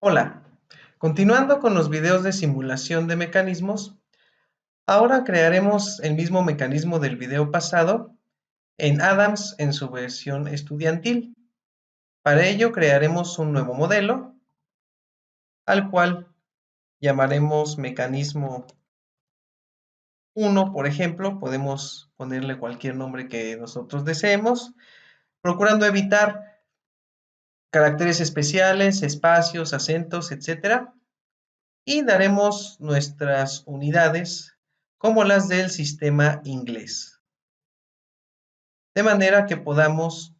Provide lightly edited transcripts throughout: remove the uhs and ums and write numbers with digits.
Hola, continuando con los videos de simulación de mecanismos, ahora crearemos el mismo mecanismo del video pasado en Adams en su versión estudiantil. Para ello crearemos un nuevo modelo, al cual llamaremos mecanismo 1, por ejemplo. Podemos ponerle cualquier nombre que nosotros deseemos, procurando evitar caracteres especiales, espacios, acentos, etcétera. Y daremos nuestras unidades como las del sistema inglés, de manera que podamos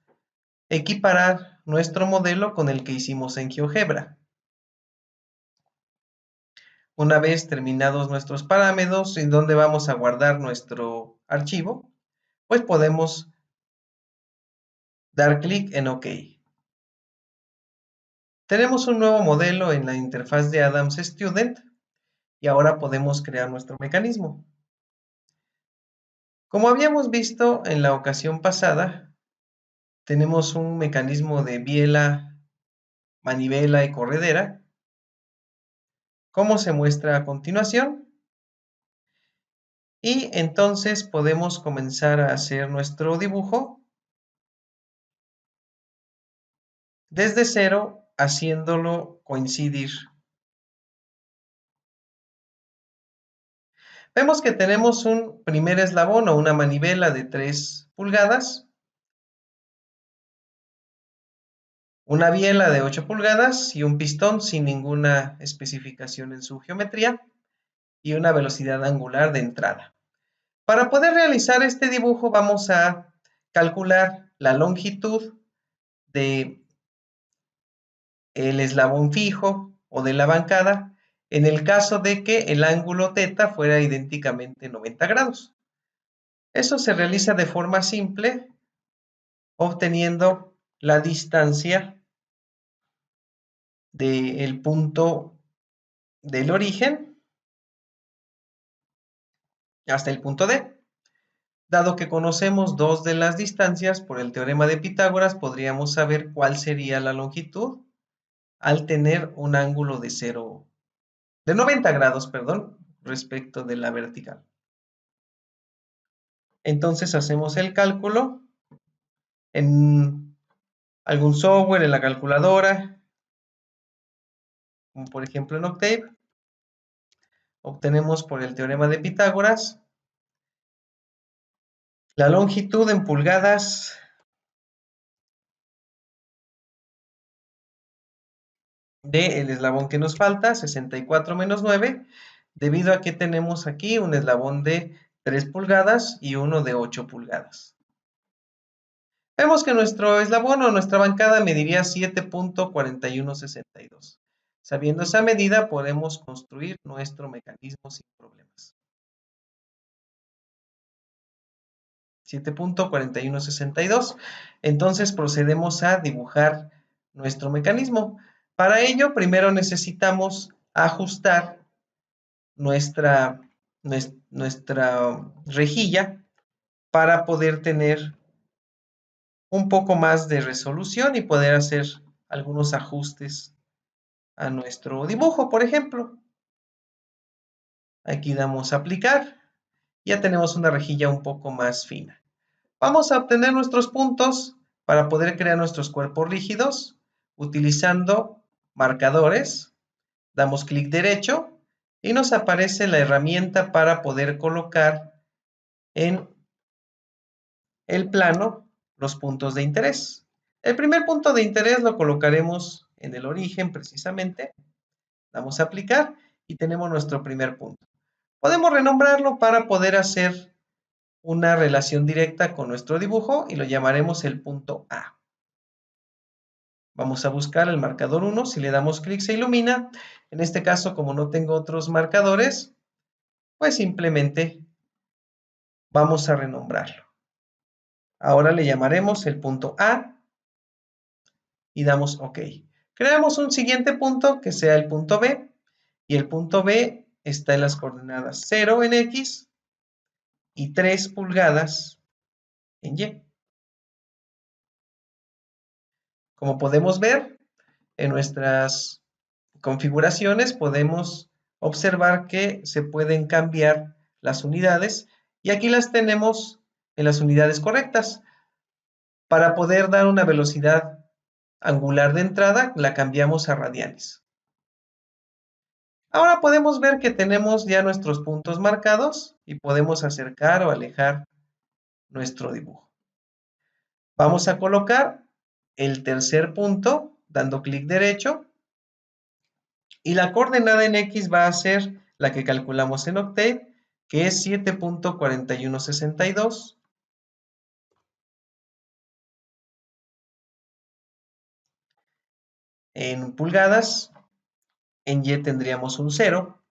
equiparar nuestro modelo con el que hicimos en GeoGebra. Una vez terminados nuestros parámetros en donde vamos a guardar nuestro archivo, pues podemos dar clic en OK. Tenemos un nuevo modelo en la interfaz de Adams Student y ahora podemos crear nuestro mecanismo. Como habíamos visto en la ocasión pasada, tenemos un mecanismo de biela, manivela y corredera, como se muestra a continuación. Y entonces podemos comenzar a hacer nuestro dibujo desde cero, haciéndolo coincidir. Vemos que tenemos un primer eslabón o una manivela de 3 pulgadas, una biela de 8 pulgadas y un pistón sin ninguna especificación en su geometría y una velocidad angular de entrada. Para poder realizar este dibujo vamos a calcular la longitud del eslabón fijo o de la bancada en el caso de que el ángulo θ fuera idénticamente 90 grados. Eso se realiza de forma simple, obteniendo la distancia del punto del origen hasta el punto D. Dado que conocemos dos de las distancias por el teorema de Pitágoras, podríamos saber cuál sería la longitud al tener un ángulo de 90 grados, perdón, respecto de la vertical. Entonces hacemos el cálculo en algún software, en la calculadora, como por ejemplo en Octave. Obtenemos por el teorema de Pitágoras la longitud en pulgadas del eslabón que nos falta, 64 menos 9, debido a que tenemos aquí un eslabón de 3 pulgadas y uno de 8 pulgadas. Vemos que nuestro eslabón o nuestra bancada mediría 7.4162. Sabiendo esa medida, podemos construir nuestro mecanismo sin problemas. 7.4162. Entonces procedemos a dibujar nuestro mecanismo. Para ello, primero necesitamos ajustar nuestra rejilla para poder tener un poco más de resolución y poder hacer algunos ajustes a nuestro dibujo, por ejemplo. Aquí damos a aplicar. Ya tenemos una rejilla un poco más fina. Vamos a obtener nuestros puntos para poder crear nuestros cuerpos rígidos utilizando marcadores. Damos clic derecho y nos aparece la herramienta para poder colocar en el plano los puntos de interés. El primer punto de interés lo colocaremos en el origen precisamente. Damos a aplicar y tenemos nuestro primer punto. Podemos renombrarlo para poder hacer una relación directa con nuestro dibujo y lo llamaremos el punto A. Vamos a buscar el marcador 1, si le damos clic se ilumina. En este caso, como no tengo otros marcadores, pues simplemente vamos a renombrarlo. Ahora le llamaremos el punto A y damos OK. Creamos un siguiente punto que sea el punto B y el punto B está en las coordenadas 0 en X y 3 pulgadas en Y. Como podemos ver, en nuestras configuraciones podemos observar que se pueden cambiar las unidades y aquí las tenemos en las unidades correctas. Para poder dar una velocidad angular de entrada, la cambiamos a radianes. Ahora podemos ver que tenemos ya nuestros puntos marcados y podemos acercar o alejar nuestro dibujo. Vamos a colocar el tercer punto dando clic derecho y la coordenada en X va a ser la que calculamos en Octave, que es 7.4162. En pulgadas, en Y tendríamos un 0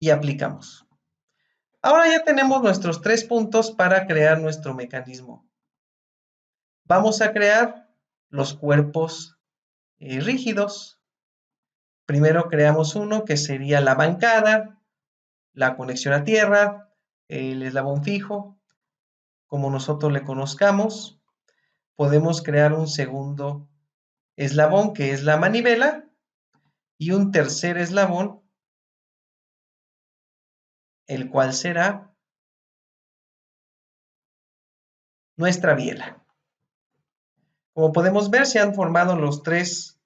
y aplicamos. Ahora ya tenemos nuestros 3 puntos para crear nuestro mecanismo. Vamos a crear los cuerpos rígidos. Primero creamos uno que sería la bancada, la conexión a tierra, el eslabón fijo, como nosotros le conozcamos. Podemos crear un segundo eslabón que es la manivela y un tercer eslabón, el cual será nuestra biela. Como podemos ver, se han formado los 3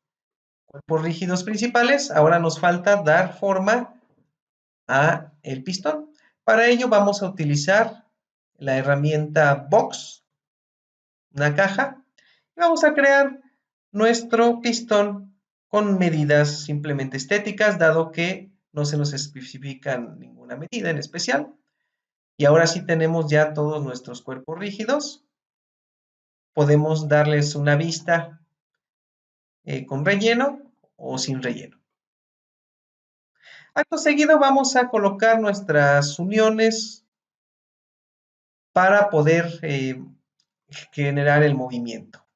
cuerpos rígidos principales. Ahora nos falta dar forma a el pistón. Para ello vamos a utilizar la herramienta Box, una caja, y vamos a crear nuestro pistón con medidas simplemente estéticas, dado que no se nos especifica ninguna medida en especial. Y ahora sí tenemos ya todos nuestros cuerpos rígidos. Podemos darles una vista con relleno o sin relleno. Acto seguido vamos a colocar nuestras uniones para poder generar el movimiento.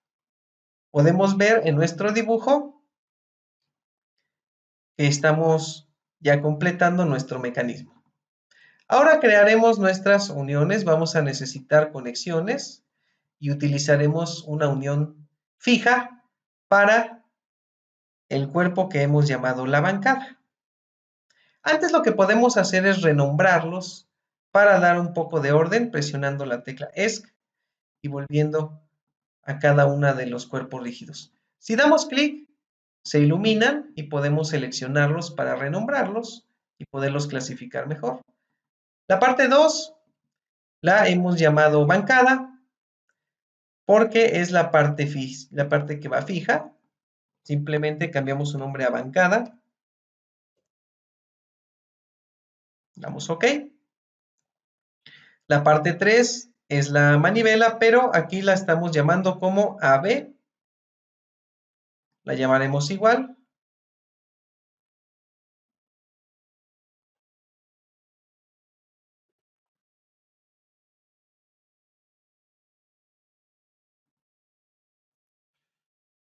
Podemos ver en nuestro dibujo que estamos ya completando nuestro mecanismo. Ahora crearemos nuestras uniones. Vamos a necesitar conexiones y utilizaremos una unión fija para el cuerpo que hemos llamado la bancada. Antes lo que podemos hacer es renombrarlos para dar un poco de orden presionando la tecla ESC y volviendo a cada uno de los cuerpos rígidos. Si damos clic, se iluminan y podemos seleccionarlos para renombrarlos y poderlos clasificar mejor. La parte 2 la hemos llamado bancada porque es la parte que va fija. Simplemente cambiamos su nombre a bancada. Damos OK. La parte 3 es la manivela, pero aquí la estamos llamando como AB. La llamaremos igual.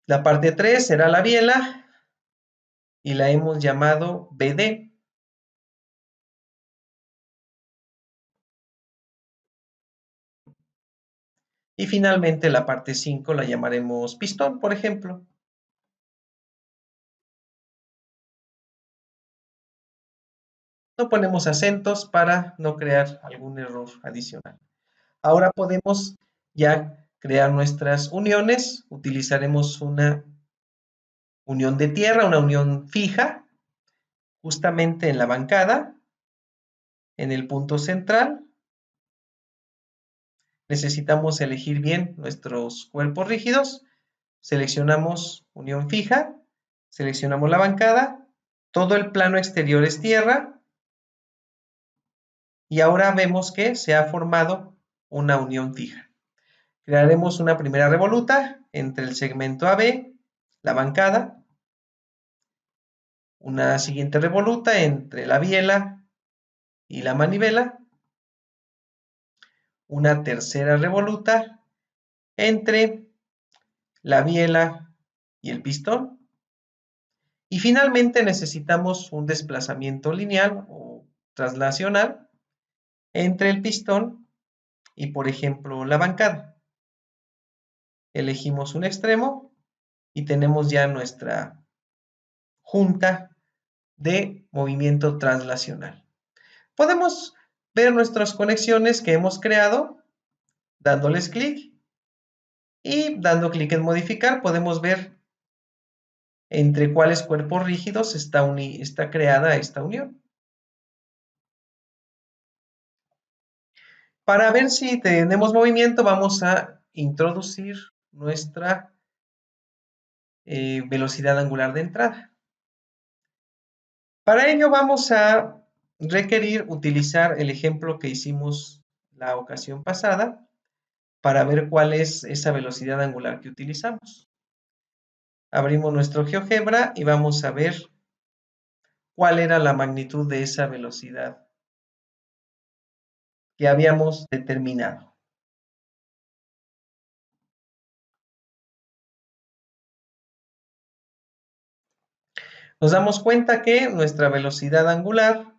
La parte 3 será la biela y la hemos llamado BD. Y finalmente la parte 5 la llamaremos pistón, por ejemplo. No ponemos acentos para no crear algún error adicional. Ahora podemos ya crear nuestras uniones. Utilizaremos una unión de tierra, una unión fija, justamente en la bancada, en el punto central. Necesitamos elegir bien nuestros cuerpos rígidos. Seleccionamos unión fija, seleccionamos la bancada, todo el plano exterior es tierra y ahora vemos que se ha formado una unión fija. Crearemos una primera revoluta entre el segmento AB, la bancada, una siguiente revoluta entre la biela y la manivela, una tercera revoluta entre la biela y el pistón y finalmente necesitamos un desplazamiento lineal o traslacional entre el pistón y, por ejemplo, la bancada. Elegimos un extremo y tenemos ya nuestra junta de movimiento translacional. Podemos ver nuestras conexiones que hemos creado dándoles clic y dando clic en modificar podemos ver entre cuáles cuerpos rígidos está creada esta unión. Para ver si tenemos movimiento vamos a introducir nuestra velocidad angular de entrada. Para ello vamos a requerir utilizar el ejemplo que hicimos la ocasión pasada para ver cuál es esa velocidad angular que utilizamos. Abrimos nuestro GeoGebra y vamos a ver cuál era la magnitud de esa velocidad que habíamos determinado. Nos damos cuenta que nuestra velocidad angular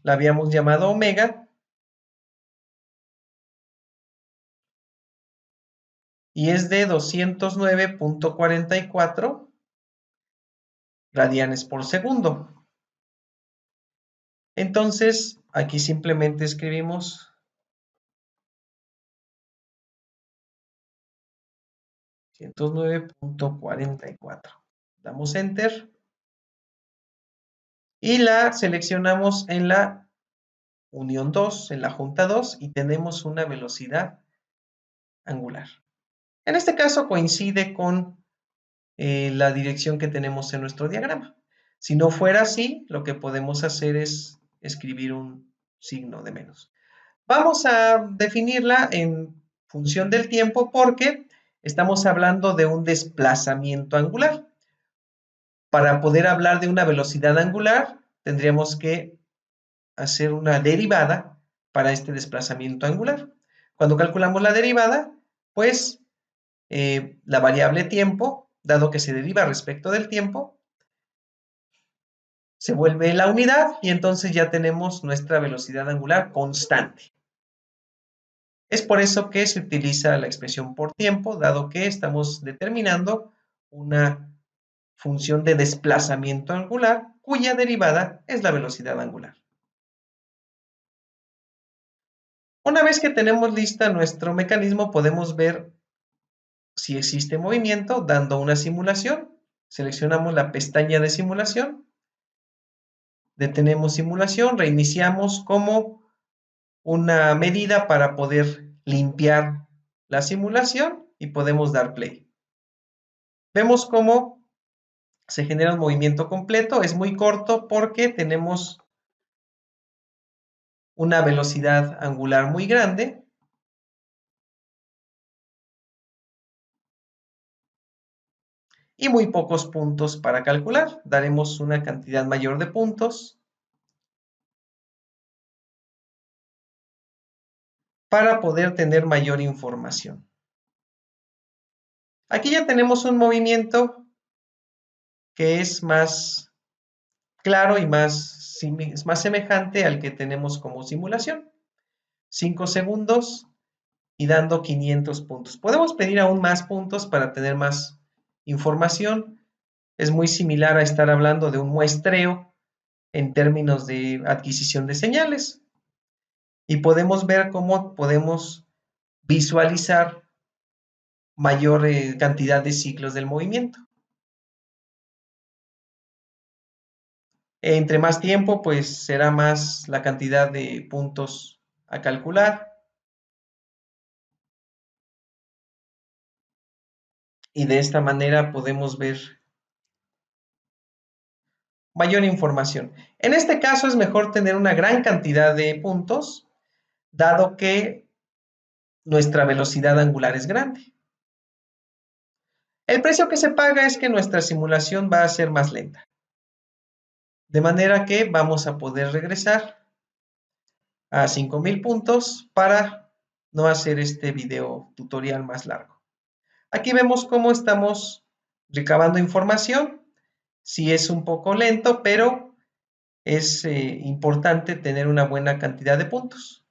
la habíamos llamado omega y es de 209.44 radianes por segundo. Entonces, aquí simplemente escribimos 209.44. Damos Enter y la seleccionamos en la unión 2, en la junta 2 y tenemos una velocidad angular. En este caso coincide con la dirección que tenemos en nuestro diagrama. Si no fuera así, lo que podemos hacer es escribir un signo de menos. Vamos a definirla en función del tiempo porque estamos hablando de un desplazamiento angular. Para poder hablar de una velocidad angular, tendríamos que hacer una derivada para este desplazamiento angular. Cuando calculamos la derivada, pues la variable tiempo, dado que se deriva respecto del tiempo, se vuelve la unidad y entonces ya tenemos nuestra velocidad angular constante. Es por eso que se utiliza la expresión por tiempo, dado que estamos determinando una función de desplazamiento angular cuya derivada es la velocidad angular. Una vez que tenemos lista nuestro mecanismo, podemos ver si existe movimiento dando una simulación. Seleccionamos la pestaña de simulación, detenemos simulación, reiniciamos como una medida para poder limpiar la simulación y podemos dar play. Vemos cómo se genera un movimiento completo, es muy corto porque tenemos una velocidad angular muy grande. Y muy pocos puntos para calcular. Daremos una cantidad mayor de puntos para poder tener mayor información. Aquí ya tenemos un movimiento que es más claro y más semejante al que tenemos como simulación. 5 segundos y dando 500 puntos. Podemos pedir aún más puntos para tener más información. Es muy similar a estar hablando de un muestreo en términos de adquisición de señales. Y podemos ver cómo podemos visualizar mayor cantidad de ciclos del movimiento. Entre más tiempo, pues será más la cantidad de puntos a calcular. Y de esta manera podemos ver mayor información. En este caso es mejor tener una gran cantidad de puntos, dado que nuestra velocidad angular es grande. El precio que se paga es que nuestra simulación va a ser más lenta. De manera que vamos a poder regresar a 5000 puntos para no hacer este video tutorial más largo. Aquí vemos cómo estamos recabando información. Sí es un poco lento, pero es importante tener una buena cantidad de puntos.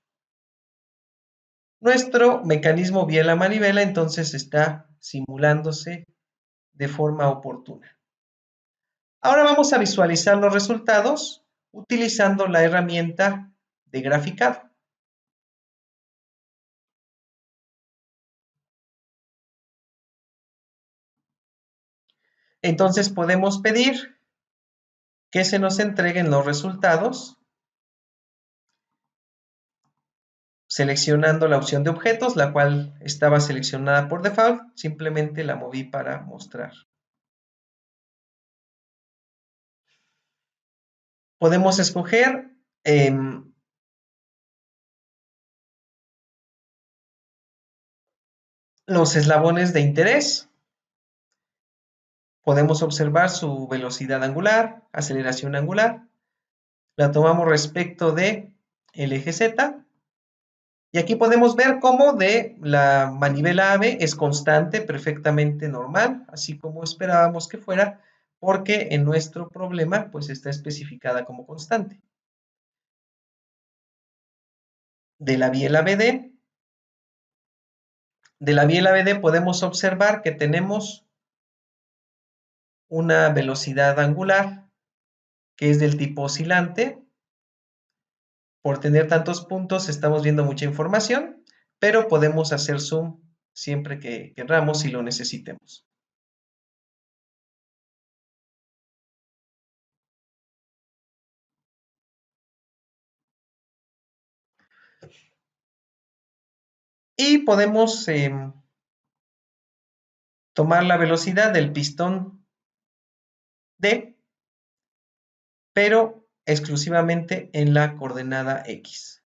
Nuestro mecanismo vía la manivela entonces está simulándose de forma oportuna. Ahora vamos a visualizar los resultados utilizando la herramienta de graficado. Entonces podemos pedir que se nos entreguen los resultados seleccionando la opción de objetos, la cual estaba seleccionada por default, simplemente la moví para mostrar. Podemos escoger los eslabones de interés. Podemos observar su velocidad angular, aceleración angular. La tomamos respecto de el eje Z. Y aquí podemos ver cómo de la manivela ave es constante, perfectamente normal, así como esperábamos que fuera, porque en nuestro problema pues está especificada como constante. De la biela BD, podemos observar que tenemos una velocidad angular que es del tipo oscilante. Por tener tantos puntos estamos viendo mucha información, pero podemos hacer zoom siempre que queramos y lo necesitemos. Y podemos tomar la velocidad del pistón D, pero exclusivamente en la coordenada X.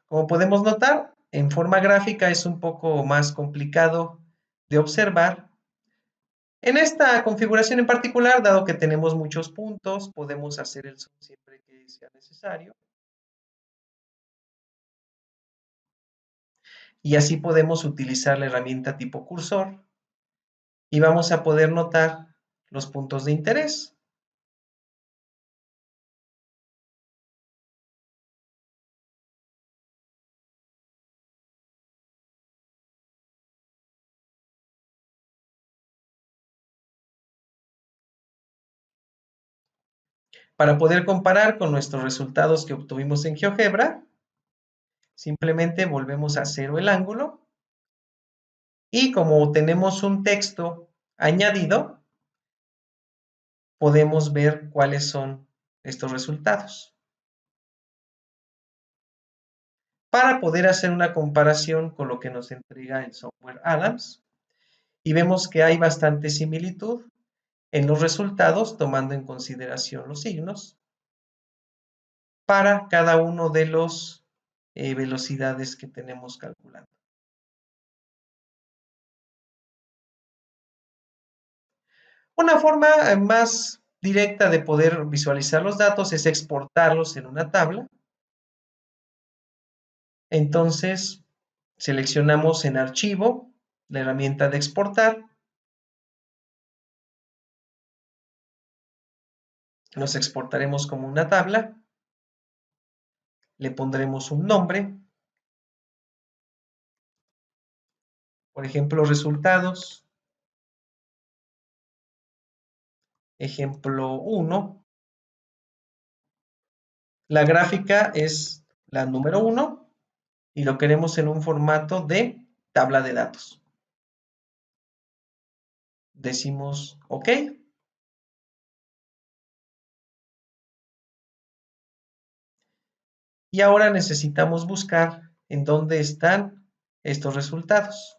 Como podemos notar, en forma gráfica es un poco más complicado de observar. En esta configuración en particular, dado que tenemos muchos puntos, podemos hacer el zoom siempre que sea necesario. Y así podemos utilizar la herramienta tipo cursor y vamos a poder notar los puntos de interés. Para poder comparar con nuestros resultados que obtuvimos en GeoGebra, simplemente volvemos a cero el ángulo y como tenemos un texto añadido, podemos ver cuáles son estos resultados. Para poder hacer una comparación con lo que nos entrega el software Adams, y vemos que hay bastante similitud en los resultados, tomando en consideración los signos, para cada uno de los velocidades que tenemos calculando. Una forma más directa de poder visualizar los datos es exportarlos en una tabla. Entonces, seleccionamos en Archivo, la herramienta de exportar. Los exportaremos como una tabla. Le pondremos un nombre. Por ejemplo, resultados. Ejemplo 1. La gráfica es la número 1 y lo queremos en un formato de tabla de datos. Decimos OK. Y ahora necesitamos buscar en dónde están estos resultados.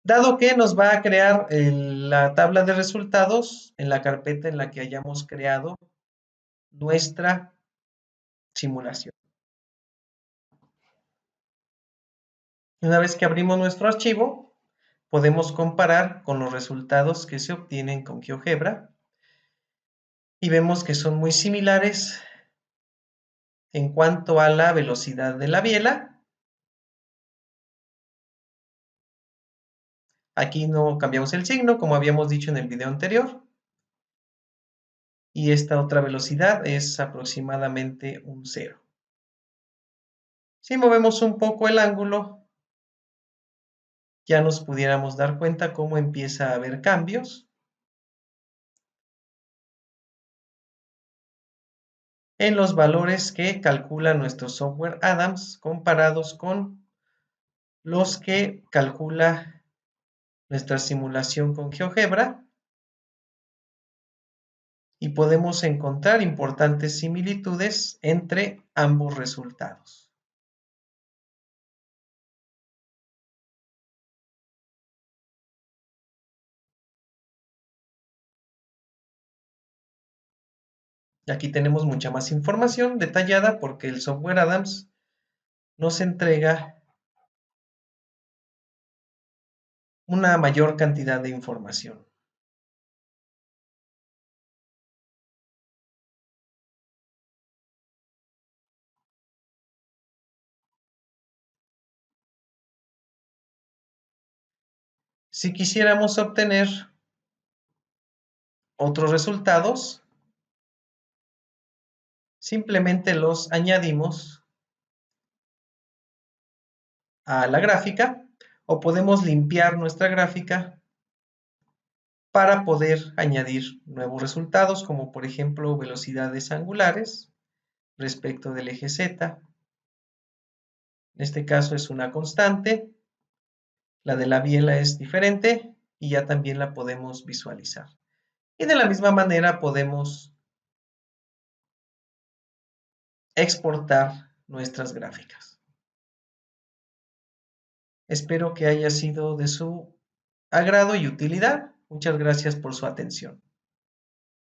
Dado que nos va a crear la tabla de resultados en la carpeta en la que hayamos creado nuestra simulación. Una vez que abrimos nuestro archivo, podemos comparar con los resultados que se obtienen con GeoGebra y vemos que son muy similares en cuanto a la velocidad de la biela. Aquí no cambiamos el signo, como habíamos dicho en el video anterior. y esta otra velocidad es aproximadamente un 0. Si movemos un poco el ángulo, ya nos pudiéramos dar cuenta cómo empieza a haber cambios en los valores que calcula nuestro software Adams comparados con los que calcula nuestra simulación con GeoGebra, y podemos encontrar importantes similitudes entre ambos resultados. Y aquí tenemos mucha más información detallada porque el software Adams nos entrega una mayor cantidad de información. Si quisiéramos obtener otros resultados, simplemente los añadimos a la gráfica o podemos limpiar nuestra gráfica para poder añadir nuevos resultados, como por ejemplo velocidades angulares respecto del eje Z. En este caso es una constante, la de la biela es diferente y ya también la podemos visualizar. Y de la misma manera podemos exportar nuestras gráficas. Espero que haya sido de su agrado y utilidad. Muchas gracias por su atención.